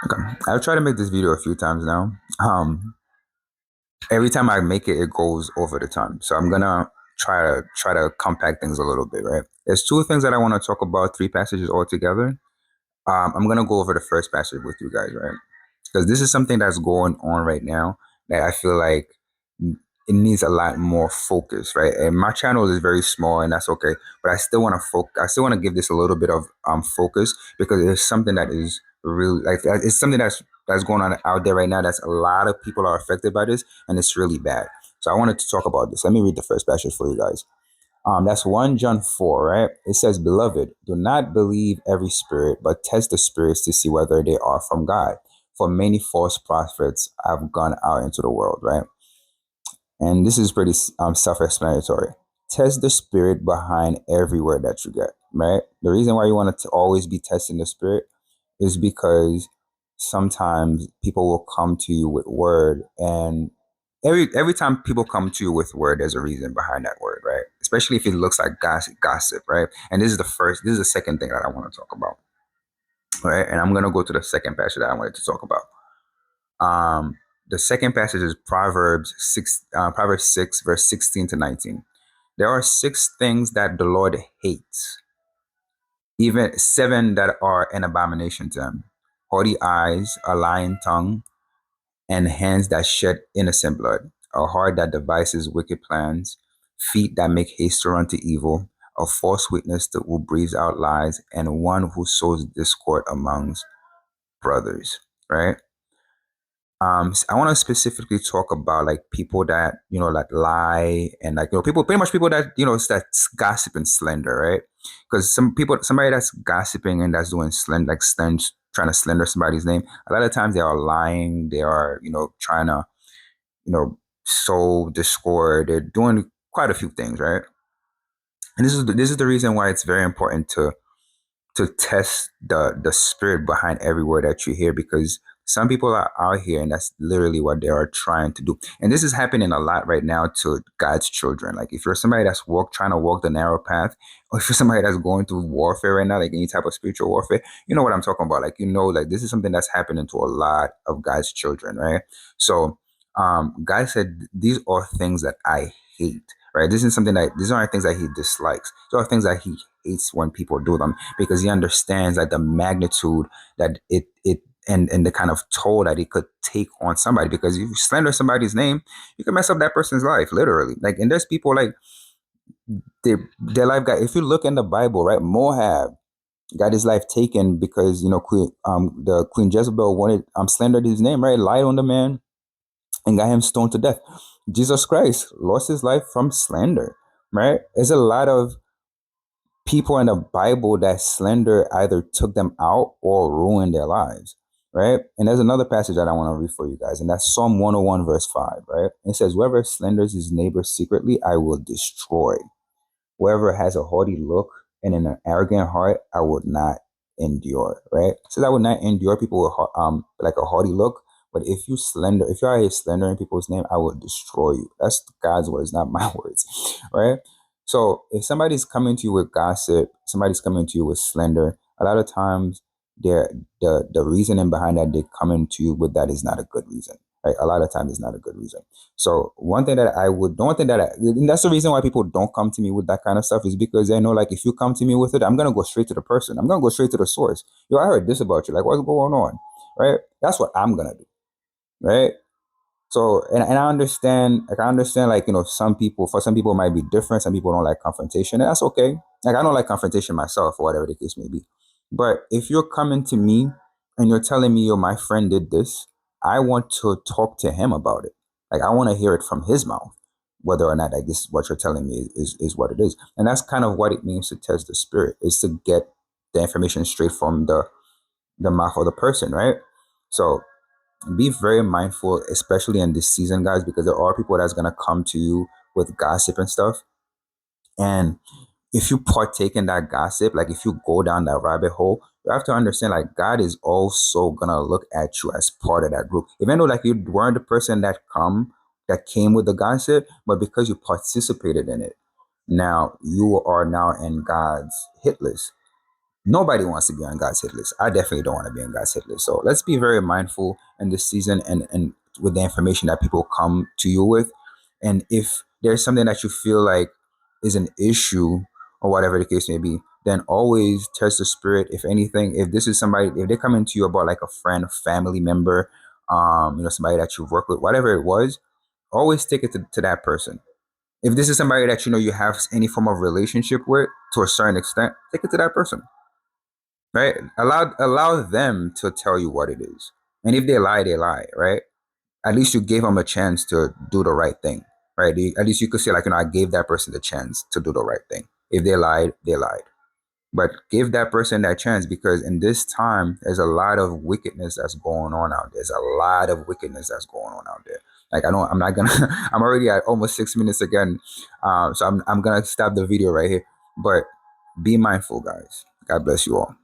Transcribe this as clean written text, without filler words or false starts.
Okay. I've tried to make this video a few times now. Every time I make it, it goes over the time. So I'm gonna try to compact things a little bit, right? There's two things that I want to talk about, three passages altogether. I'm gonna go over the first passage with you guys, right? Because this is something that's going on right now that I feel like it needs a lot more focus, right? And my channel is very small, and that's okay. But I still want to focus. I still want to give this a little bit of focus because it's something that is really like it's something that's going on out there right now. That's a lot of people are affected by this, and it's really bad. So I wanted to talk about this. Let me read the first passage for you guys. That's 1 John 4, right? It says, Beloved, do not believe every spirit, but test the spirits to see whether they are from God. For many false prophets have gone out into the world, right? And this is pretty self-explanatory. Test the spirit behind every word that you get, right? The reason why you want to always be testing the spirit is because sometimes people will come to you with word, and every time people come to you with word, there's a reason behind that word, right? Especially if it looks like gossip, right? And this is the second thing that I want to talk about, right? And I'm gonna go to the second passage that I wanted to talk about. Um, the second passage is Proverbs 6, verse 16 to 19. There are six things that the Lord hates, even seven that are an abomination to him: haughty eyes, a lying tongue, and hands that shed innocent blood, a heart that devises wicked plans, feet that make haste to run to evil, a false witness who breathes out lies, and one who sows discord amongst brothers. Right? I want to specifically talk about like people that like lie, and like people, pretty much people that that's gossip and slander, right? Because somebody that's gossiping and that's doing trying to slander somebody's name, a lot of times they are lying. They are trying to sow discord. They're doing quite a few things, right? And this is the reason why it's very important to test the spirit behind every word that you hear, because some people are out here and that's literally what they are trying to do. And this is happening a lot right now to God's children. Like if you're somebody that's trying to walk the narrow path, or if you're somebody that's going through warfare right now, like any type of spiritual warfare, you know what I'm talking about. Like like this is something that's happening to a lot of God's children, right? So God said these are things that I hate. Right. These aren't things that he dislikes. These are things that he hates when people do them, because he understands that the magnitude that and the kind of toll that it could take on somebody. Because if you slander somebody's name, you can mess up that person's life, literally. Like, and there's people like their life got. If you look in the Bible, right, Moab got his life taken because the Queen Jezebel wanted slandered his name, right, lied on the man and got him stoned to death. Jesus Christ lost his life from slander, right? There's a lot of people in the Bible that slander either took them out or ruined their lives, right? And there's another passage that I want to read for you guys, and that's Psalm 101, verse 5, right? It says, Whoever slanders his neighbor secretly, I will destroy. Whoever has a haughty look and an arrogant heart, I would not endure, right? So I would not endure people with like a haughty look. But if you are slandering people's name, I will destroy you. That's God's words, not my words, right? So if somebody's coming to you with gossip, somebody's coming to you with slander, a lot of times the reasoning behind that they're coming to you with that is not a good reason. Right? A lot of times it's not a good reason. So the one thing and that's the reason why people don't come to me with that kind of stuff, is because they know, like, if you come to me with it, I'm gonna go straight to the person. I'm gonna go straight to the source. Yo, I heard this about you. Like, what's going on? Right? That's what I'm gonna do. Right? So, and I understand, like, for some people it might be different. Some people don't like confrontation, and that's okay. Like, I don't like confrontation myself, or whatever the case may be. But if you're coming to me and you're telling me, yo, my friend did this, I want to talk to him about it. Like, I want to hear it from his mouth, whether or not, like, this what you're telling me is what it is. And that's kind of what it means to test the spirit, is to get the information straight from the mouth of the person, right? So be very mindful, especially in this season, guys, because there are people that's gonna come to you with gossip and stuff. And if you partake in that gossip, like if you go down that rabbit hole, you have to understand, like, God is also gonna look at you as part of that group. Even though, like, you weren't the person that came with the gossip, but because you participated in it, now you are now in God's hit list. Nobody wants to be on God's hit list. I definitely don't want to be on God's hit list. So let's be very mindful in this season and with the information that people come to you with. And if there's something that you feel like is an issue or whatever the case may be, then always test the spirit. If anything, if this is somebody, if they come into you about like a friend, a family member, somebody that you work with, whatever it was, always take it to that person. If this is somebody that you have any form of relationship with to a certain extent, take it to that person, right? Allow them to tell you what it is. And if they lie, right? At least you gave them a chance to do the right thing, right? At least you could say like, I gave that person the chance to do the right thing. If they lied, they lied. But give that person that chance, because in this time, there's a lot of wickedness that's going on out there. There's a lot of wickedness that's going on out there. Like I'm not gonna. I'm already at almost 6 minutes again, so I'm gonna stop the video right here. But be mindful, guys. God bless you all.